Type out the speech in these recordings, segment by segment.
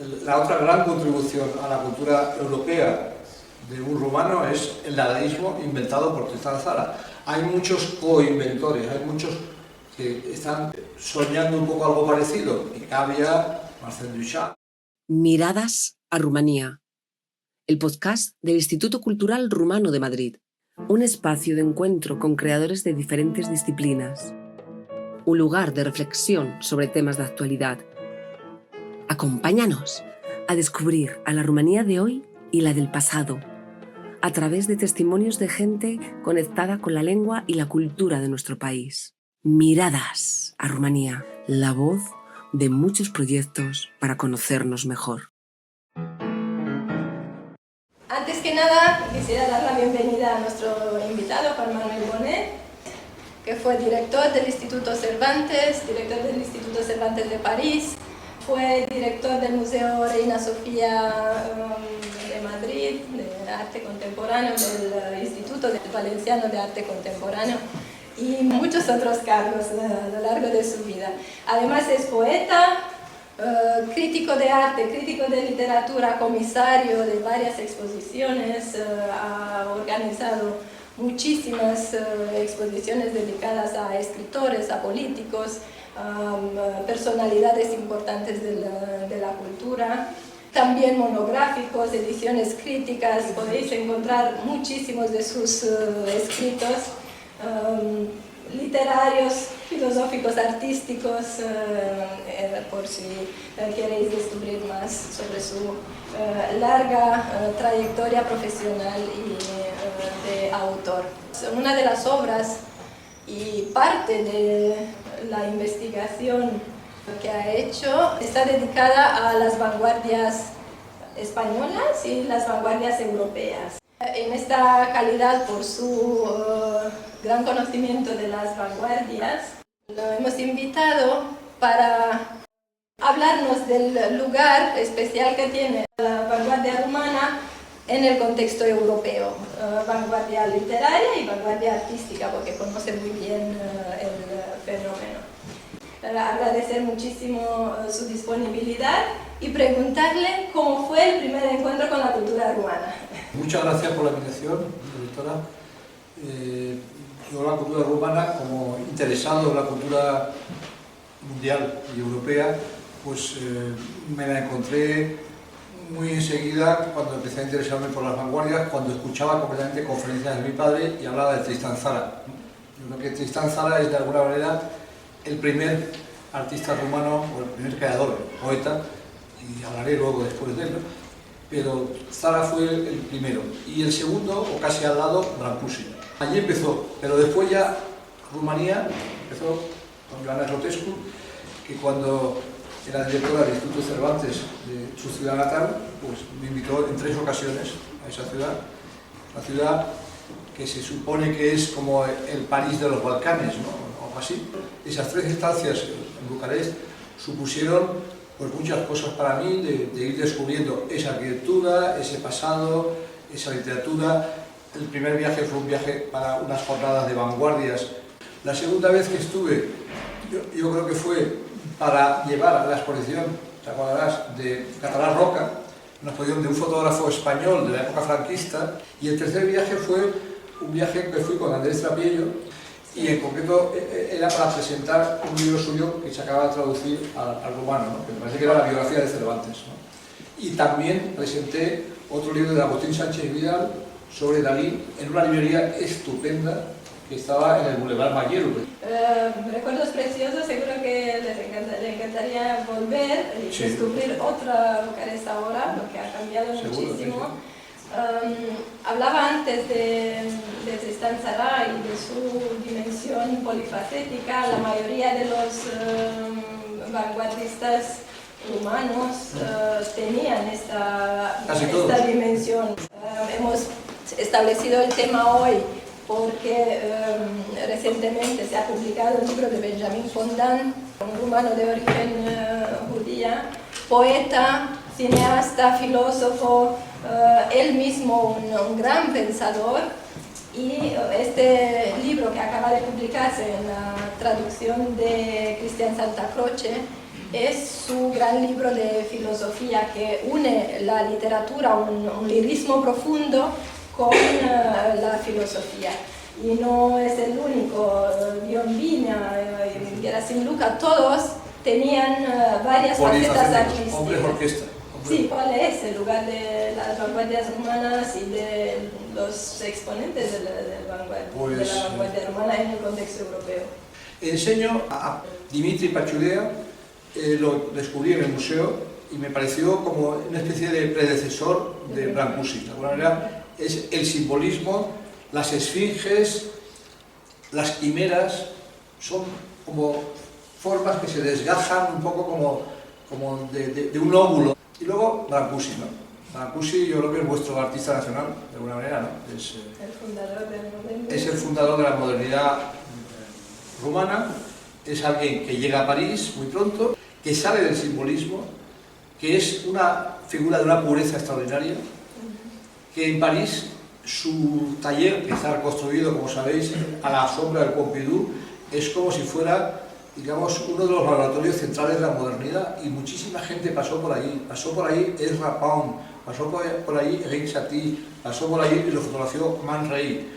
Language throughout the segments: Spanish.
La otra gran contribución a la cultura europea de un rumano es el dadaísmo inventado por Tristan Tzara. Hay muchos coinventores, hay muchos que están soñando un poco algo parecido. Cavia, Marcel Duchamp. Miradas a Rumanía, el podcast del Instituto Cultural Rumano de Madrid, un espacio de encuentro con creadores de diferentes disciplinas, un lugar de reflexión sobre temas de actualidad. Acompáñanos a descubrir a la Rumanía de hoy y la del pasado, a través de testimonios de gente conectada con la lengua y la cultura de nuestro país. Miradas a Rumanía, la voz de muchos proyectos para conocernos mejor. Antes que nada, quisiera dar la bienvenida a nuestro invitado, Juan Manuel Bonet, que fue director del Instituto Cervantes, director del Instituto Cervantes de París, fue director del Museo Reina Sofía de Madrid, de Arte Contemporáneo, del Instituto Valenciano de Arte Contemporáneo y muchos otros cargos a lo largo de su vida. Además es poeta, crítico de arte, crítico de literatura, comisario de varias exposiciones, ha organizado muchísimas exposiciones dedicadas a escritores, a políticos, personalidades importantes de la cultura. También monográficos, ediciones críticas, podéis encontrar muchísimos de sus escritos, literarios, filosóficos, artísticos, por si queréis descubrir más sobre su larga trayectoria profesional y de autor. Una de las obras y parte de la investigación que ha hecho está dedicada a las vanguardias españolas y las vanguardias europeas. En esta calidad, por su gran conocimiento de las vanguardias, lo hemos invitado para hablarnos del lugar especial que tiene la vanguardia rumana en el contexto europeo, vanguardia literaria y vanguardia artística, porque conoce muy bien el fenómeno. Agradecer muchísimo su disponibilidad y preguntarle cómo fue el primer encuentro con la cultura rumana. Muchas gracias por la invitación, doctora. Yo la cultura rumana, como interesado en la cultura mundial y europea, pues me la encontré muy enseguida cuando empecé a interesarme por las vanguardias, cuando escuchaba completamente conferencias de mi padre y hablaba de Tristan Tzara. Yo creo que Tristan Tzara es de alguna manera el primer artista rumano, o el primer creador, poeta, y hablaré luego después de él, ¿no? Pero Tzara fue el primero, y el segundo, o casi al lado, Brancusi. Allí empezó, pero después ya Rumanía empezó con Ioana Slotescu, que cuando era directora del Instituto Cervantes de su ciudad natal, pues me invitó en 3 ocasiones a esa ciudad, la ciudad que se supone que es como el París de los Balcanes, ¿no? O algo así. Esas 3 estancias en Bucarest supusieron pues muchas cosas para mí, de ir descubriendo esa arquitectura, ese pasado, esa literatura. El primer viaje fue un viaje para unas jornadas de vanguardias. La segunda vez que estuve, yo creo que fue para llevar a la exposición, ¿te acordarás?, de Catalán Roca, una exposición de un fotógrafo español de la época franquista. Y el tercer viaje fue un viaje que fui con Andrés Trapiello, y en concreto era para presentar un libro suyo que se acaba de traducir al rumano, ¿no? Que me parece que era la biografía de Cervantes, ¿no? Y también presenté otro libro de Agustín Sánchez Vidal sobre Dalí en una librería estupenda que estaba en el Boulevard Mayero. Recuerdos preciosos, seguro que le encantaría volver y sí, descubrir otra Bucarest ahora, lo que ha cambiado seguro, muchísimo. sí. Hablaba antes de Tristan Tzara y de su dimensión polifacética. La mayoría de los vanguardistas rumanos tenían esta dimensión. Hemos establecido el tema hoy porque recientemente se ha publicado el libro de Benjamin Fondan, un rumano de origen judía, poeta, cineasta, filósofo, él mismo un gran pensador, y este libro que acaba de publicarse en la traducción de Cristian Santacroce es su gran libro de filosofía que une la literatura, un lirismo profundo, con la filosofía. Y no es el único, Piombina, Gerasim Luca, todos tenían varias facetas artísticas. Hombres orquesta. Sí, ¿cuál es el lugar de las vanguardias rumanas y de los exponentes de la vanguardia rumana en el contexto europeo? Enseño a Dimitri Pachulea, lo descubrí en el museo y me pareció como una especie de predecesor de Brancusi. De alguna manera es el simbolismo, las esfinges, las quimeras, son como formas que se desgajan un poco como de un óvulo. Y luego Brancusi, ¿no? Brancusi yo creo que es vuestro artista nacional, de alguna manera, ¿no? Es el fundador de la modernidad rumana, es alguien que llega a París muy pronto, que sale del simbolismo, que es una figura de una pureza extraordinaria, que en París su taller, que está construido, como sabéis, a la sombra del Pompidou, es como si fuera, digamos, uno de los laboratorios centrales de la modernidad, y muchísima gente pasó por ahí Ezra Pound, pasó por ahí Eric Satie, pasó por ahí y lo fotografió Man Ray.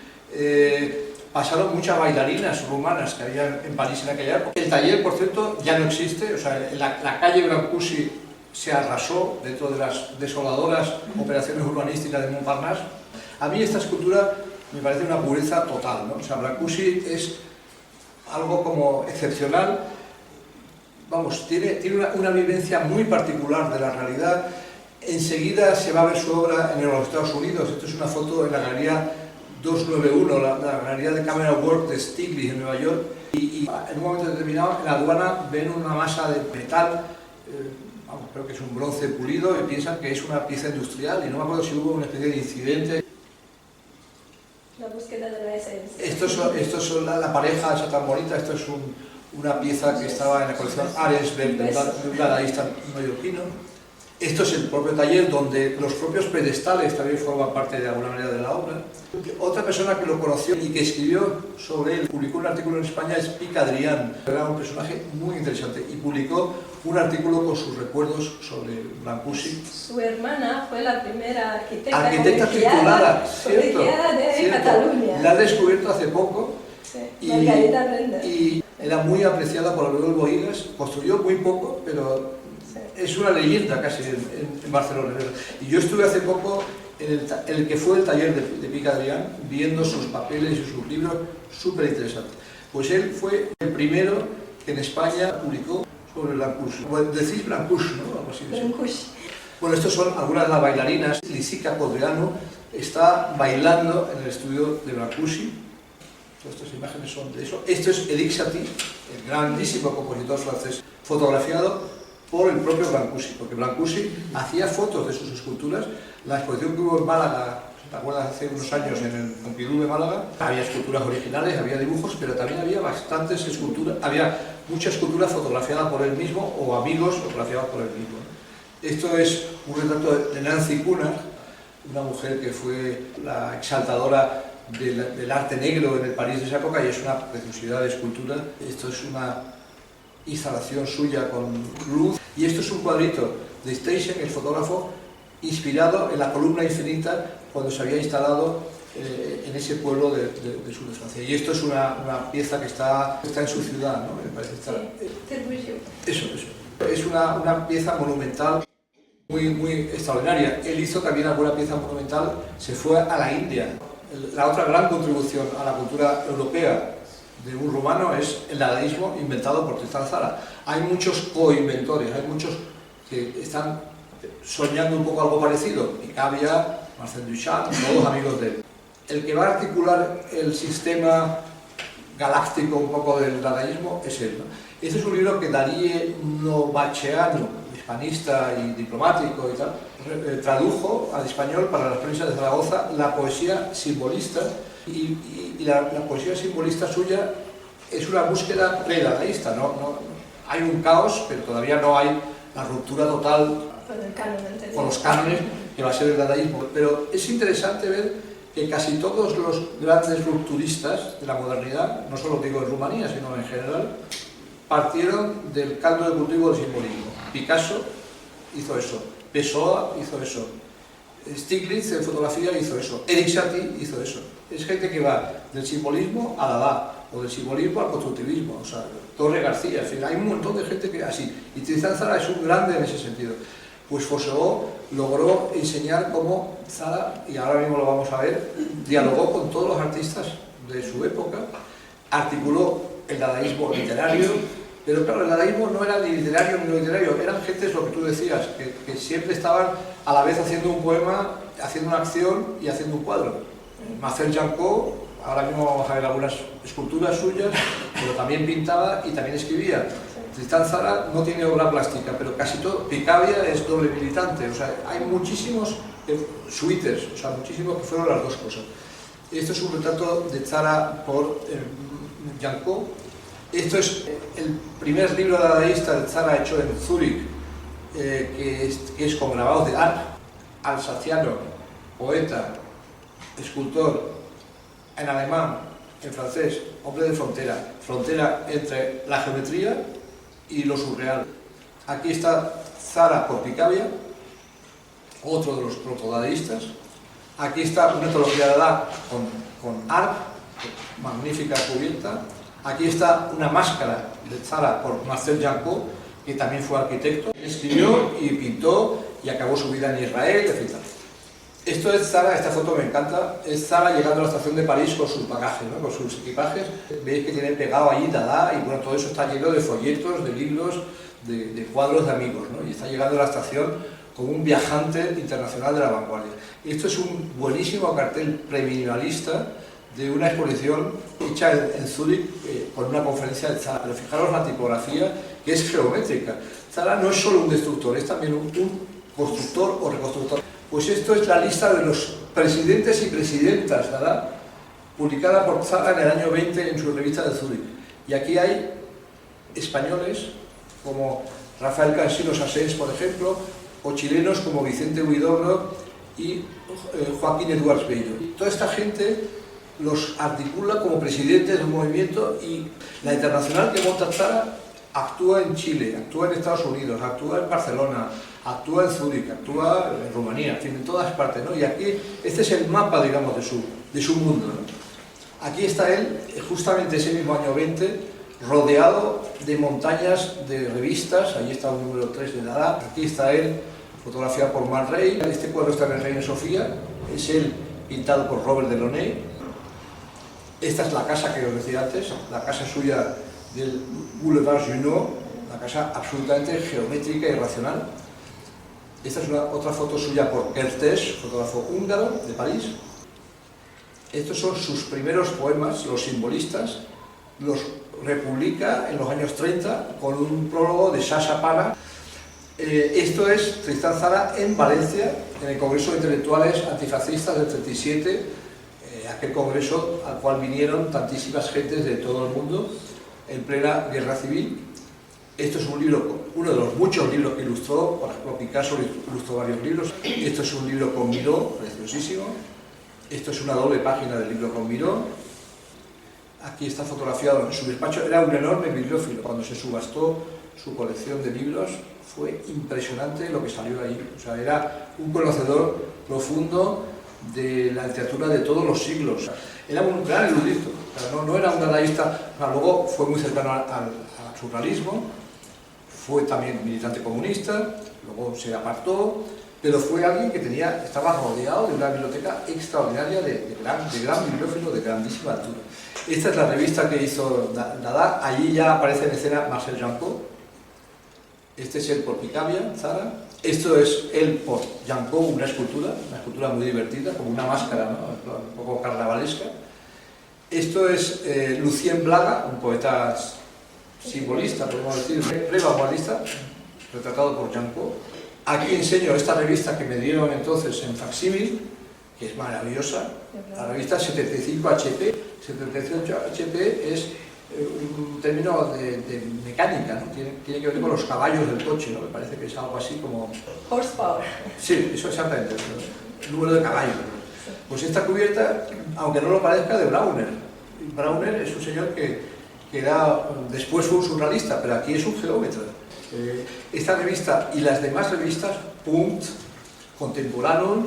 Pasaron muchas bailarinas rumanas que había en París en aquella época. El taller, por cierto, ya no existe, o sea, la calle Brancusi se arrasó dentro de las desoladoras operaciones urbanísticas de Montparnasse. A mí esta escultura me parece una pureza total, ¿no? O sea, Brancusi es algo como excepcional, vamos, tiene una vivencia muy particular de la realidad. Enseguida se va a ver su obra en los Estados Unidos. Esto es una foto en la galería 291, la galería de Camera Work de Stiglitz en Nueva York, y en un momento determinado en la aduana ven una masa de metal, vamos, creo que es un bronce pulido, y piensan que es una pieza industrial, y no me acuerdo si hubo una especie de incidente. La búsqueda de la esencia. Estos son la pareja esa tan bonita. Esto es una pieza que estaba en la colección Arensberg de un dadaísta neoyorquino. Esto es el propio taller donde los propios pedestales también forman parte de alguna manera de la obra. Otra persona que lo conoció y que escribió sobre él, publicó un artículo en España, es Pic Adrián. Era un personaje muy interesante y publicó un artículo con sus recuerdos sobre Brancusi. Su hermana fue la primera arquitecta titulada, de Cataluña. La ha descubierto hace poco. Sí, Margarita Brenda. Y era muy apreciada por Abreu Bohigas. Construyó muy poco, pero es una leyenda casi en Barcelona. Y yo estuve hace poco en el que fue el taller de Pic Adrián, viendo sus papeles y sus libros, súper interesantes. Pues él fue el primero que en España publicó sobre Brancusi. Bueno, decís Brancusi, ¿no? Algo así. Brancusi. Bueno, estas son algunas de las bailarinas. Lisica Codreanu está bailando en el estudio de Brancusi. Todas estas imágenes son de eso. Esto es Eric Satie, el grandísimo compositor francés, fotografiado por el propio Brancusi, porque Brancusi hacía fotos de sus esculturas. La exposición que hubo en Málaga, ¿te acuerdas? Hace unos años en el Pompidou de Málaga, había esculturas originales, había dibujos, pero también había bastantes esculturas, había mucha escultura fotografiada por él mismo o amigos fotografiados por él mismo. Esto es un retrato de Nancy Cunha, una mujer que fue la exaltadora del arte negro en el París de esa época, y es una preciosidad de escultura. Esto es una instalación suya con luz, y esto es un cuadrito de Steichen, el fotógrafo, inspirado en la columna infinita cuando se había instalado en ese pueblo del sur de Francia. Y esto es una pieza que está en su ciudad, ¿no? Me parece estar... Eso. Es una pieza monumental muy extraordinaria. Él hizo también alguna pieza monumental, se fue a la India. La otra gran contribución a la cultura europea de un rumano es el dadaísmo inventado por Tristan Tzara. Hay muchos coinventores, hay muchos que están soñando un poco algo parecido. Picabia, Marcel Duchamp, todos amigos de él. El que va a articular el sistema galáctico un poco del dadaísmo es él, ¿no? Este es un libro que Darie Novaceanu, hispanista y diplomático y tal, tradujo al español para las prensas de Zaragoza la poesía simbolista, y la poesía simbolista suya es una búsqueda pre-dadaísta, ¿no? Hay un caos, pero todavía no hay la ruptura total con los cánones que va a ser el dadaísmo. Pero es interesante ver que casi todos los grandes rupturistas de la modernidad, no solo digo en Rumanía, sino en general, partieron del caldo de cultivo del simbolismo. Picasso hizo eso, Pessoa hizo eso, Stiglitz en fotografía hizo eso, Erik Satie hizo eso. Es gente que va del simbolismo a Dada, o del simbolismo al constructivismo, o sea, Torre García, en fin, hay un montón de gente que así. Y Tristan Tzara es un grande en ese sentido. Pues Fosseau logró enseñar cómo Tzara, y ahora mismo lo vamos a ver, dialogó con todos los artistas de su época, articuló el dadaísmo literario, pero claro, el dadaísmo no era ni literario ni no literario, eran gentes, lo que tú decías, que siempre estaban a la vez haciendo un poema, haciendo una acción y haciendo un cuadro. Marcel Janco, ahora mismo vamos a ver algunas esculturas suyas, pero también pintaba y también escribía. Tristan Tzara no tiene obra plástica, pero casi todo. Picabia es doble militante, o sea, hay muchísimos suites, o sea, muchísimos que fueron las dos cosas. Esto es un retrato de Tzara por Janco. Esto es el primer libro dadaísta de Tzara hecho en Zúrich, que es con grabados de arte. Alsaciano, poeta, escultor, en alemán, en francés, hombre de frontera, frontera entre la geometría y lo surreal. Aquí está Tzara por Picabia, otro de los protodadaístas. Aquí está una antología de Dada con Arp, magnífica cubierta. Aquí está una máscara de Tzara por Marcel Janco, que también fue arquitecto. Escribió y pintó y acabó su vida en Israel, etc. Esto es Tzara, esta foto me encanta, es Tzara llegando a la estación de París con sus bagajes, ¿no? Con sus equipajes. Veis que tiene pegado allí Dada y bueno, todo eso está lleno de folletos, de libros, de cuadros de amigos, ¿no? Y está llegando a la estación como un viajante internacional de la vanguardia. Esto es un buenísimo cartel preminimalista de una exposición hecha en Zúrich con una conferencia de Tzara. Pero fijaros la tipografía, que es geométrica. Tzara no es solo un destructor, es también un constructor o reconstructor. Pues esto es la lista de los presidentes y presidentas, ¿verdad? Publicada por Tzara en el año 20 en su revista de Zúrich. Y aquí hay españoles como Rafael Cansinos Asens, por ejemplo, o chilenos como Vicente Huidobro y Joaquín Eduards Bello. Toda esta gente los articula como presidentes de un movimiento y la internacional que monta Tzara actúa en Chile, actúa en Estados Unidos, actúa en Barcelona, actúa en Zúrich, actúa en Rumanía, en fin, en todas partes, ¿no? Y aquí, este es el mapa, digamos, de su mundo, ¿no? Aquí está él, justamente ese mismo año 20, rodeado de montañas de revistas. Ahí está un número 3 de Dada. Aquí está él, fotografiado por Man Ray. Este cuadro está en el Reina Sofía, es él pintado por Robert Delaunay. Esta es la casa que os decía antes, la casa suya del Boulevard Junot, una casa absolutamente geométrica y racional. Esta es otra foto suya por Kertész, fotógrafo húngaro de París. Estos son sus primeros poemas, los simbolistas. Los republica en los años 30 con un prólogo de Sasha Pana. Esto es Tristan Tzara en Valencia, en el Congreso de Intelectuales Antifascistas del 37, aquel congreso al cual vinieron tantísimas gentes de todo el mundo en plena guerra civil. Esto es un libro, uno de los muchos libros que ilustró, por ejemplo Picasso ilustró varios libros. Esto es un libro con Miró, preciosísimo. Esto es una doble página del libro con Miró. Aquí está fotografiado en su despacho. Era un enorme bibliófilo. Cuando se subastó su colección de libros fue impresionante lo que salió ahí. O sea, era un conocedor profundo de la literatura de todos los siglos. Era un gran erudito. O sea, no era un dadaísta. O sea, luego fue muy cercano al surrealismo. Fue también militante comunista. Luego se apartó. Pero fue alguien que estaba rodeado de una biblioteca extraordinaria de gran bibliófilo de grandísima altura. Esta es la revista que hizo Dada. Allí ya aparece en escena Marcel Janco. Este es él por Picabia, Tzara. Esto es él por Janco, una escultura muy divertida, como una máscara, ¿no? Un poco carnavalesca. Esto es Lucien Blaga, un poeta simbolista, podemos decir, pre-vanguardista, retratado por Janco. Aquí enseño esta revista que me dieron entonces en facsímil, que es maravillosa. La revista 75HP. 75HP es un término de mecánica, ¿no? Tiene que ver con los caballos del coche, ¿no? Me parece que es algo así como... Horsepower. Sí, eso exactamente, el número de caballos. Pues esta cubierta, aunque no lo parezca, de Brauner. Brauner es un señor que que después fue un surrealista, pero aquí es un geómetra. Esta revista y las demás revistas, Punkt, Contemporanum,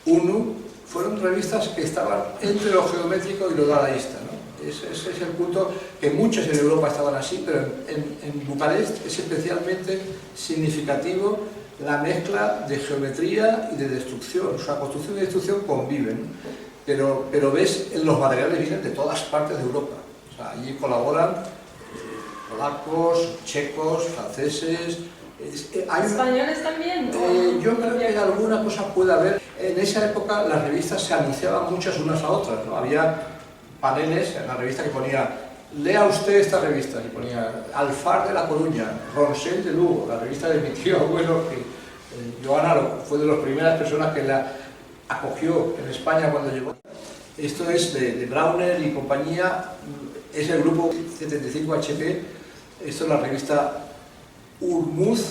Uno, fueron revistas que estaban entre lo geométrico y lo dadaísta, ¿no? Ese es el punto, que muchas en Europa estaban así, pero en Bucarest es especialmente significativo la mezcla de geometría y de destrucción. O sea, construcción y destrucción conviven, pero ves, los materiales vienen de todas partes de Europa. O sea, allí colaboran polacos, checos, franceses. ¿Españoles también? Yo creo que alguna cosa puede haber. En esa época las revistas se anunciaban muchas unas a otras, ¿no? Había paneles en la revista que ponía: lea usted esta revista, y ponía Alfar de La Coruña, Ronsell de Lugo, la revista de mi tío abuelo, que Joana fue de las primeras personas que la acogió en España cuando llegó. Esto es de Brauner y compañía, es el grupo 75HP, esto es la revista Urmuz,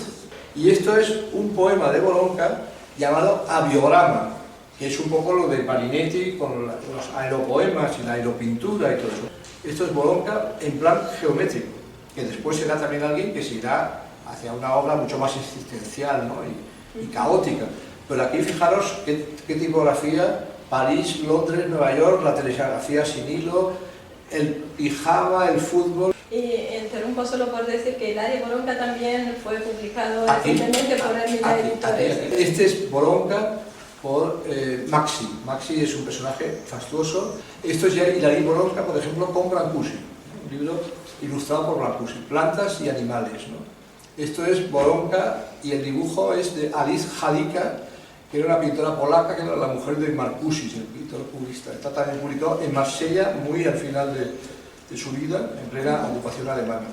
y esto es un poema de Bolonka llamado Abiograma, que es un poco lo de Marinetti con los aeropoemas y la aeropintura y todo eso. Esto es Bolonka en plan geométrico, que después será también alguien que se irá hacia una obra mucho más existencial, ¿no? y caótica. Pero aquí fijaros qué tipografía: París, Londres, Nueva York, la telegrafía sin hilo, el pijama, el fútbol. Y interrumpo solo por decir que Hilario Bolonka también fue publicado recientemente por Hermida Editores. Este es Bolonka por Maxi. Maxi es un personaje fastuoso. Esto es ya Hilario Bolonka, por ejemplo, con Brancusi, un libro ilustrado por Brancusi, Plantas y animales, ¿no? Esto es Bolonka y el dibujo es de Alice Halika, que era una pintora polaca, que era la mujer de Marcusis, el pintor cubista. Está también publicado en Marsella, muy al final de su vida, en plena ocupación alemana.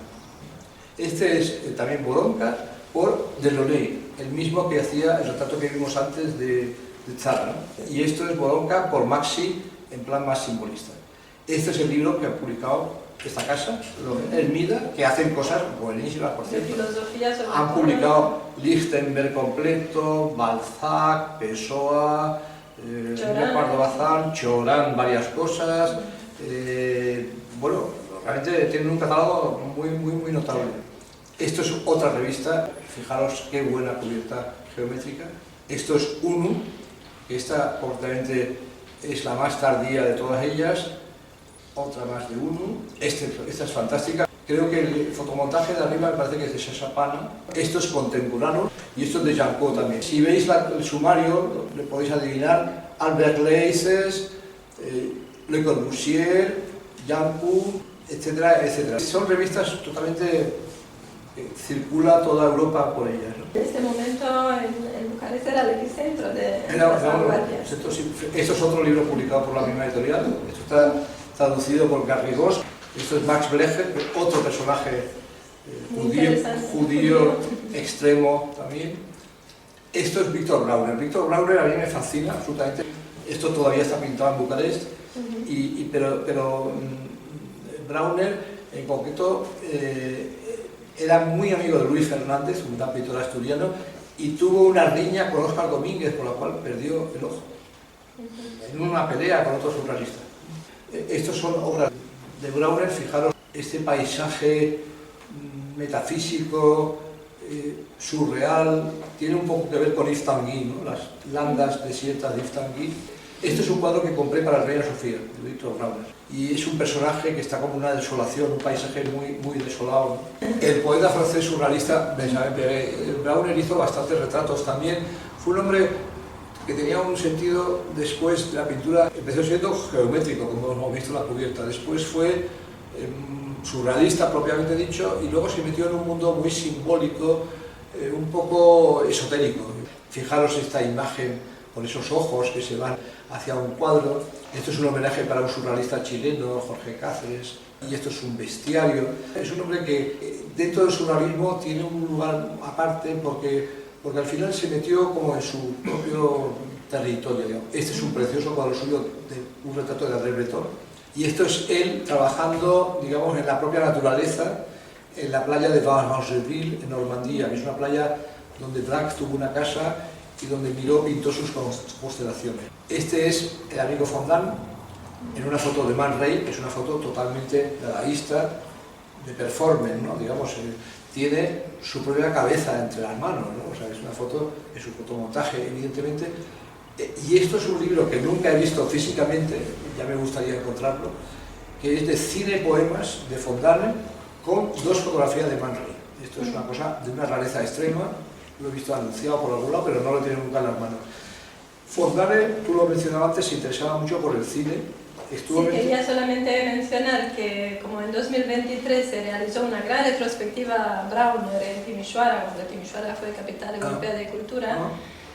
Este es también Bolonka por Delaunay, el mismo que hacía el retrato que vimos antes de Zara, ¿no? Y esto es Bolonka por Maxi, en plan más simbolista. Este es el libro que ha publicado esta casa, Hermida, que hacen cosas buenísimas, por cierto. Han publicado Lichtenberg completo, Balzac, Pessoa, Bazán, Chorán, varias cosas. Bueno, realmente tienen un catálogo muy notable. Esto es otra revista, fijaros qué buena cubierta geométrica. Esto es Uno, que esta concretamente es la más tardía de todas ellas. Otra más de Uno. Esta es fantástica. Creo que el fotomontaje de arriba me parece que es de Shashapana. Esto es Contemporáneo y esto es de Janco también. Si veis el sumario, le podéis adivinar: Albert Leisses, Le Corbusier, Janco, etcétera, etcétera. Son revistas totalmente... circula toda Europa por ellas, ¿no? En este momento en Bucarest era el epicentro de las vanguardias. Esto es otro libro publicado por la misma editorial. Esto está traducido por Garrigós. Esto es Max Blecher, otro personaje judío extremo también. Esto es Victor Brauner. Victor Brauner a mí me fascina absolutamente. Esto todavía está pintado en Bucarest, pero Brauner en concreto era muy amigo de Luis Fernández, un gran pintor asturiano, y tuvo una riña con Óscar Domínguez, por la cual perdió el ojo en una pelea con otro surrealista. Estos son obras de Brauner. Fijaros este paisaje metafísico, surreal, tiene un poco que ver con Yves Tanguy, ¿no? Las landas desiertas de Yves Tanguy. Este es un cuadro que compré para la Reina Sofía, de Victor Brauner, y es un personaje que está como una desolación, un paisaje muy desolado, ¿no? El poeta francés surrealista Benjamin Péret. Brauner hizo bastantes retratos también. Fue un hombre que tenía un sentido, después de la pintura, empezó siendo geométrico, como hemos visto en la cubierta, después fue surrealista propiamente dicho, y luego se metió en un mundo muy simbólico, un poco esotérico. Fijaros esta imagen con esos ojos que se van hacia un cuadro. Esto es un homenaje para un surrealista chileno, Jorge Cáceres, y esto es un bestiario. Es un hombre que dentro del surrealismo tiene un lugar aparte porque al final se metió como en su propio territorio, digamos. Este es un precioso cuadro suyo, un retrato de André Breton, y esto es él trabajando, digamos, en la propia naturaleza, en la playa de Varangeville, en Normandía, que es una playa donde Drac tuvo una casa y donde pintó sus constelaciones. Este es el amigo Fondant, en una foto de Man Ray, que es una foto totalmente dadaísta, de performance, ¿no? Digamos, tiene su propia cabeza entre las manos, ¿no? O sea, es una foto, es un fotomontaje, evidentemente. Y esto es un libro que nunca he visto físicamente, ya me gustaría encontrarlo, que es de cine poemas de Fontane con 2 fotografías de Man Ray. Esto es una cosa de una rareza extrema, lo he visto anunciado por algún lado, pero no lo he tenido nunca en las manos. Fontane, tú lo mencionabas antes, se interesaba mucho por el cine. Quería solamente mencionar que como en 2023 se realizó una gran retrospectiva Brauner en Timișoara, cuando Timișoara fue capital europea de cultura,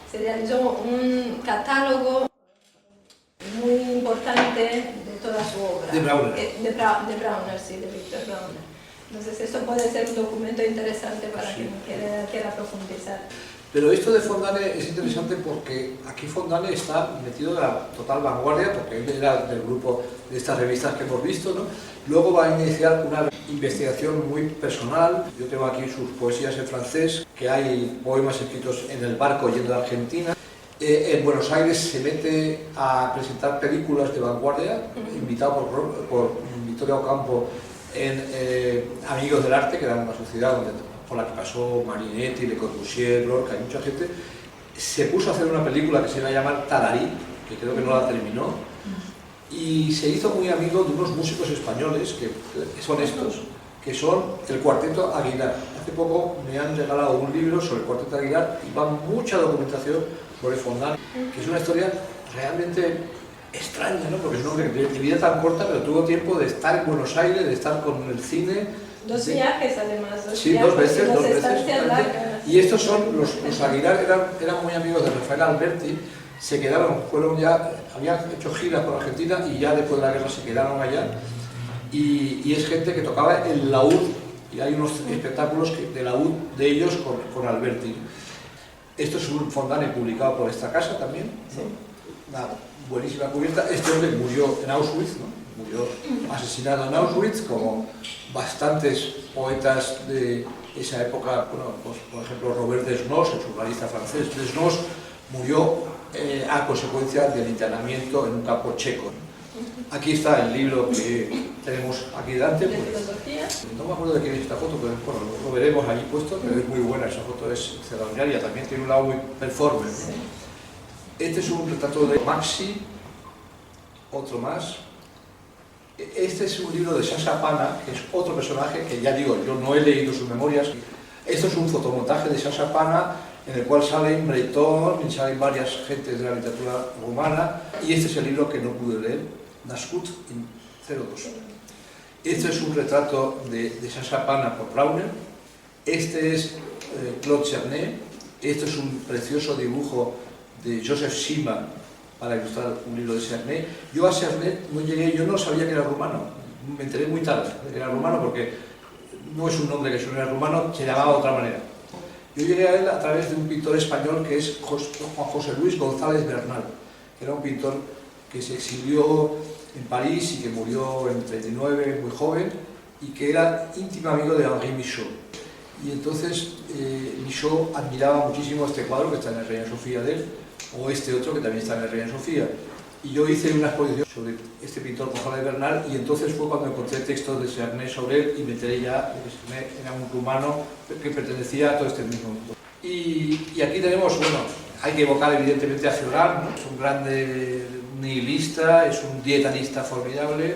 se realizó un catálogo muy importante de toda su obra. De Brauner. De Brauner, sí, de Victor Brauner. Entonces esto puede ser un documento interesante para quien quiera profundizar. Pero esto de Fontane es interesante porque aquí Fontane está metido en la total vanguardia, porque él era del grupo de estas revistas que hemos visto, ¿no? Luego va a iniciar una investigación muy personal. Yo tengo aquí sus poesías en francés, que hay poemas escritos en el barco yendo a Argentina. En Buenos Aires se mete a presentar películas de vanguardia, invitado por Victoria Ocampo en Amigos del Arte, que era una sociedad por la que pasó Marinetti, Le Corbusier, Lorca, hay mucha gente. Se puso a hacer una película que se iba a llamar Tararí, que creo que no la terminó, y se hizo muy amigo de unos músicos españoles que son estos, que son el Cuarteto Aguilar. Hace poco me han regalado un libro sobre el Cuarteto Aguilar y va mucha documentación sobre Fontane, que es una historia realmente extraña, ¿no? Porque es un hombre de vida tan corta, pero tuvo tiempo de estar en Buenos Aires, de estar con el cine. 2 viajes además, sí, viajes, 2 veces. Largas. Y estos son, los Aguilar eran muy amigos de Rafael Alberti, se quedaron, habían hecho giras por Argentina y ya después de la guerra se quedaron allá. Y es gente que tocaba el laúd, y hay unos espectáculos de laúd de ellos con Alberti. Esto es un Fontane publicado por esta casa también, ¿no? Sí. Una buenísima cubierta. Este hombre murió en Auschwitz, ¿no? Murió asesinado en Auschwitz, como bastantes poetas de esa época, bueno, pues, por ejemplo Robert Desnos, el surrealista francés. Desnos murió a consecuencia del internamiento en un campo checo. Aquí está el libro que tenemos aquí delante. De filosofía. No me acuerdo de quién es esta foto, pero bueno, lo veremos allí puesto, pero es muy buena, esa foto es extraordinaria, también tiene un lado muy performance, ¿no? Sí. Este es un retrato de Maxi, otro más. Este es un libro de Sasha Pana, que es otro personaje que ya digo, yo no he leído sus memorias. Esto es un fotomontaje de Sasha Pana, en el cual salen Breton y salen varias gentes de la literatura rumana, y este es el libro que no pude leer, Nascut in 02. Este es un retrato de Sasha Pana por Brauner. Este es Claude Cernet. Este es un precioso dibujo de Joseph Sima para ilustrar un libro de Cernet. Yo a Cernet no llegué, yo no sabía que era rumano, me enteré muy tarde de que era rumano porque no es un nombre que suena rumano, se llamaba de otra manera. Yo llegué a él a través de un pintor español que es Juan José Luis González Bernal, que era un pintor que se exilió en París y que murió en 39, muy joven, y que era íntimo amigo de Henri Michaud. Y entonces Michaud admiraba muchísimo este cuadro que está en el Reina Sofía de él, o este otro que también está en el Reina Sofía. Y yo hice una exposición sobre este pintor González Bernal, y entonces fue cuando encontré textos de Cernet sobre él y me enteré ya de que Cernet era un rumano que pertenecía a todo este mismo mundo. Y aquí tenemos, bueno, hay que evocar evidentemente a Cioran, ¿no? Es un grande nihilista, es un dietarista formidable,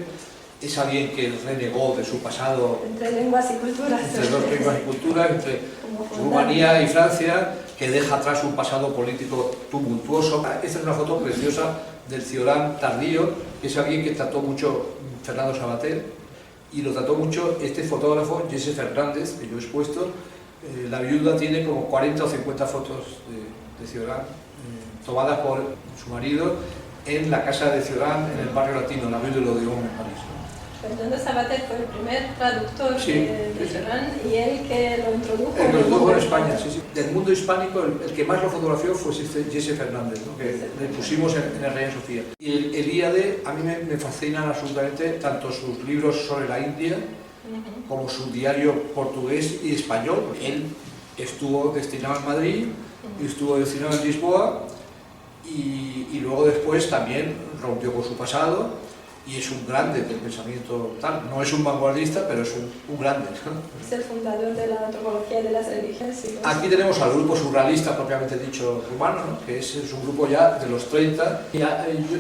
es alguien que renegó de su pasado entre lenguas y culturas, entre 2 lenguas y culturas, entre Rumanía y Francia, que deja atrás un pasado político tumultuoso. Esta es una foto preciosa del Cioran tardío, que es alguien que trató mucho Fernando Savater, y lo trató mucho este fotógrafo, Jesse Fernández, que yo he expuesto. La viuda tiene como 40 o 50 fotos de Cioran, tomadas por su marido en la casa de Cioran, en el barrio latino, en la rue de l'Odéon, en París. Fernando Savater fue el primer traductor sí, de Cioran, y él que lo introdujo en España. Sí, sí. Del mundo hispánico, el que más lo fotografió fue Jesse Fernández, ¿no? Que le pusimos en el Reina Sofía. Y el IAD, a mí me fascinan absolutamente tanto sus libros sobre la India, como su diario portugués y español. Él estuvo destinado en Madrid, estuvo destinado en Lisboa, y luego después también rompió con su pasado y es un grande del pensamiento tal. No es un vanguardista, pero es un grande, ¿no? Es el fundador de la antropología de las religiones. Aquí tenemos al grupo surrealista, propiamente dicho, rumano, ¿no? Que es un grupo ya de los 30.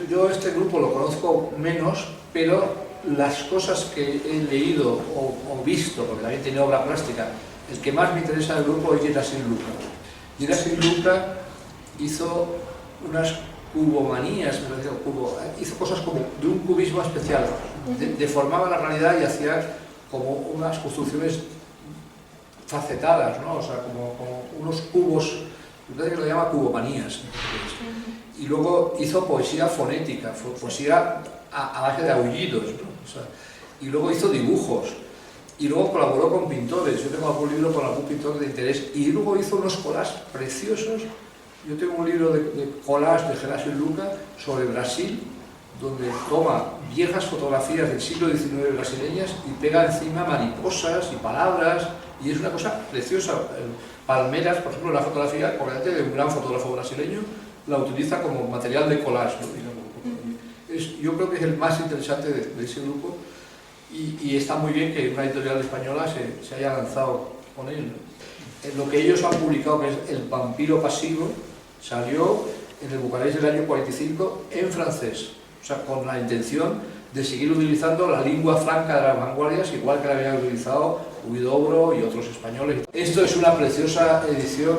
Yo este grupo lo conozco menos, pero las cosas que he leído o visto, porque también tiene obra plástica, el que más me interesa del grupo es Gerasim Luca. Gerasim Luca hizo unas cubomanías, hizo cosas como de un cubismo especial, deformaba la realidad y hacía como unas construcciones facetadas, ¿no? O sea, como unos cubos, entonces lo llama cubomanías. Y luego hizo poesía fonética, poesía a base de aullidos, ¿no? O sea, y luego hizo dibujos, y luego colaboró con pintores. Yo tengo algún libro con algún pintor de interés, y luego hizo unos collages preciosos. Yo tengo un libro de collage de Gerasim Luca sobre Brasil, donde toma viejas fotografías del siglo XIX brasileñas y pega encima mariposas y palabras, y es una cosa preciosa. Palmeras, por ejemplo, la fotografía, obviamente de un gran fotógrafo brasileño, la utiliza como material de collage, ¿no? Yo creo que es el más interesante de ese grupo, y está muy bien que una editorial española se haya lanzado con él, ¿no? Lo que ellos han publicado, que es El vampiro pasivo, salió en el Bucarest del año 45 en francés, o sea, con la intención de seguir utilizando la lengua franca de las vanguardias, igual que la habían utilizado Huidobro y otros españoles. Esto es una preciosa edición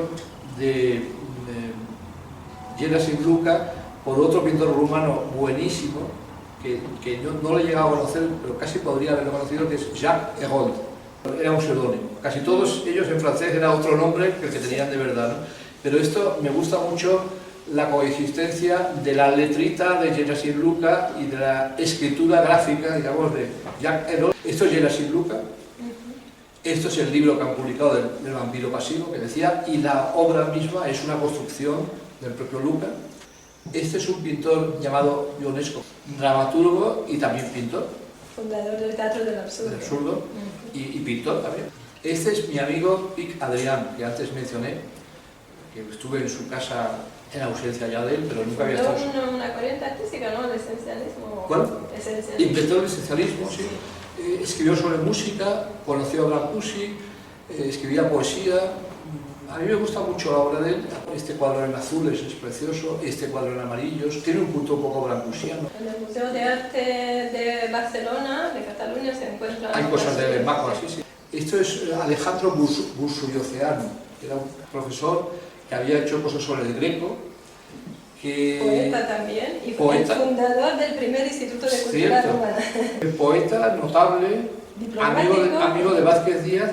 de Gerasim Luca por otro pintor rumano buenísimo, que yo no lo he llegado a conocer, pero casi podría haberlo conocido, que es Jacques Herold. Era un seudónimo. Casi todos ellos en francés era otro nombre que el que tenían de verdad, ¿no? Pero esto me gusta mucho, la coexistencia de la letrita de Gerasim Luca y de la escritura gráfica, digamos, de Jacques Herold. Esto es Gerasim Luca. Esto es el libro que han publicado del vampiro pasivo, que decía, y la obra misma es una construcción del propio Luca. Este es un pintor llamado Ionesco, dramaturgo y también pintor. Fundador del Teatro del Absurdo. Del absurdo y pintor también. Este es mi amigo Pic Adrián, que antes mencioné, que estuve en su casa en ausencia ya de él, pero nunca había estado... Una corriente artística, ¿no? El esencialismo. ¿Cuál? Esencialismo. Inventó el esencialismo, sí. Escribió sobre música, conoció a Brancusi, escribía poesía. A mí me gusta mucho la obra de él. Este cuadro en azules es precioso, este cuadro en amarillos. Tiene un punto un poco brancusiano. En el Museo de Arte de Barcelona, de Cataluña, se encuentran... Hay cosas de Maco, así, sí. Esto es Alejandro Busuioceanu, que era un profesor que había hecho cosas sobre el Greco. Poeta también, y fue el fundador del primer Instituto de Cultura Romana. Poeta notable, amigo de Vázquez Díaz,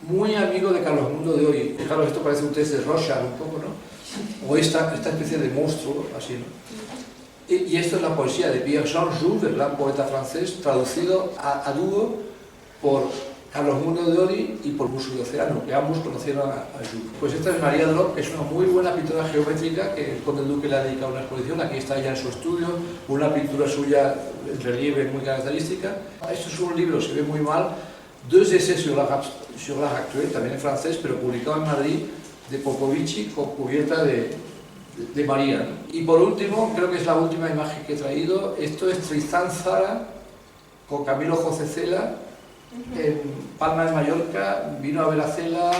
muy amigo de Carlos Mundo de hoy. Fijaros, esto parece un test de Rorschach un poco, ¿no? O esta especie de monstruo, así, ¿no? Y esto es la poesía de Pierre-Jean Jouve, el gran poeta francés, traducido a dúo por Carlos Mundo de Ori y por Busuioceanu, que ambos conocieron a Jouve. Pues esta es María Drop, que es una muy buena pintora geométrica, que el conde Duque le ha dedicado una exposición. Aquí está ella en su estudio, una pintura suya en relieve muy característica. Esto es un libro, se ve muy mal, Deux essais sur l'art actuel, también en francés, pero publicado en Madrid, de Popovici, con cubierta de María, ¿no? Y por último, creo que es la última imagen que he traído, esto es Tristan Zara con Camilo José Cela en Palma de Mallorca. Vino a ver a Cela,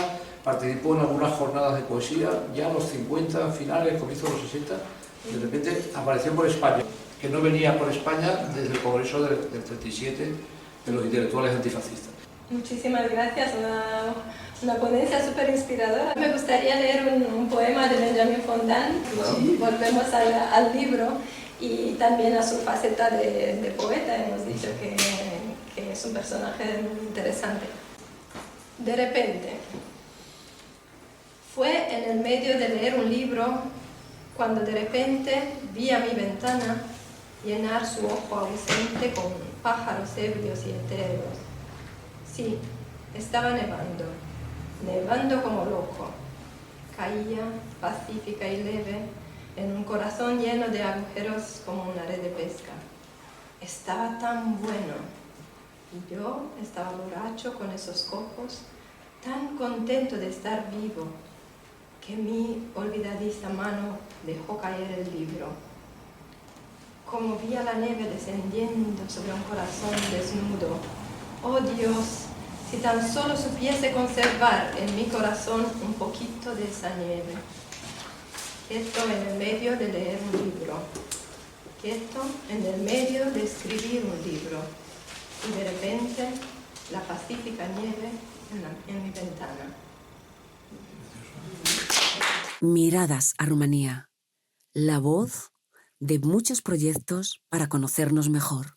participó en algunas jornadas de poesía, ya a los 50 finales, comienzos de los 60, de repente apareció por España, que no venía por España desde el Congreso del 37 de los intelectuales antifascistas. Muchísimas gracias, una ponencia súper inspiradora. Me gustaría leer un poema de Benjamin Fontaine, volvemos al libro, y también a su faceta de poeta. Hemos dicho que es un personaje muy interesante. De repente, fue en el medio de leer un libro cuando de repente vi a mi ventana llenar su ojo ausente con pájaros ebrios y etéreos. Sí, estaba nevando como loco. Caía, pacífica y leve, en un corazón lleno de agujeros como una red de pesca. Estaba tan bueno. Y yo estaba borracho con esos copos, tan contento de estar vivo, que mi olvidadiza mano dejó caer el libro. como vi a la nieve descendiendo sobre un corazón desnudo. Oh Dios, si tan solo supiese conservar en mi corazón un poquito de esa nieve. Quieto en el medio de leer un libro. Quieto en el medio de escribir un libro. Y de repente, la pacífica nieve en mi ventana. Miradas a Rumanía. La voz de muchos proyectos para conocernos mejor.